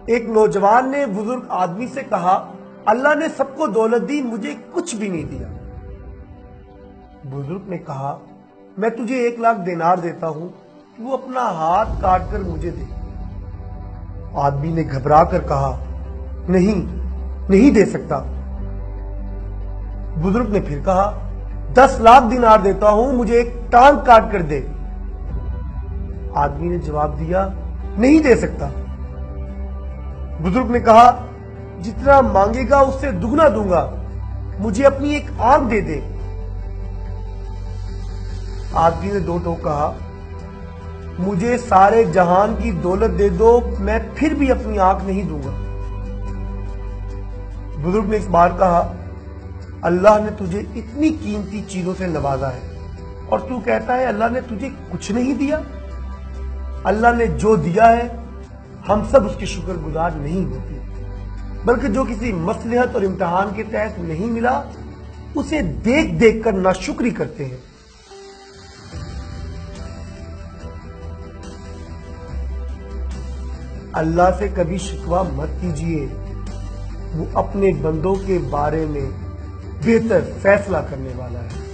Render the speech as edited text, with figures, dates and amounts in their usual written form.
ایک نوجوان نے بزرگ آدمی سے کہا، اللہ نے سب کو دولت دی، مجھے کچھ بھی نہیں دیا۔ بزرگ نے کہا، میں تجھے 1,00,000 دینار دیتا ہوں کہ وہ اپنا ہاتھ کاٹ کر مجھے دے۔ آدمی نے گھبرا کر کہا، نہیں دے سکتا۔ بزرگ نے پھر کہا، 10,00,000 دینار دیتا ہوں، مجھے ایک ٹانگ کاٹ کر دے۔ آدمی نے جواب دیا، نہیں دے سکتا۔ بزرگ نے کہا، جتنا مانگے گا اس سے دگنا دوں گا، مجھے اپنی ایک آنکھ دے دے۔ آدمی نے 2 ٹوک کہا، مجھے سارے جہان کی دولت دے دو، میں پھر بھی اپنی آنکھ نہیں دوں گا۔ بزرگ نے اس بار کہا، اللہ نے تجھے اتنی قیمتی چیزوں سے نوازا ہے اور تو کہتا ہے اللہ نے تجھے کچھ نہیں دیا۔ اللہ نے جو دیا ہے ہم سب اس کے شکر گزار نہیں ہوتے، بلکہ جو کسی مصلحت اور امتحان کے تحت نہیں ملا اسے دیکھ دیکھ کر ناشکری کرتے ہیں۔ اللہ سے کبھی شکوہ مت کیجیے، وہ اپنے بندوں کے بارے میں بہتر فیصلہ کرنے والا ہے۔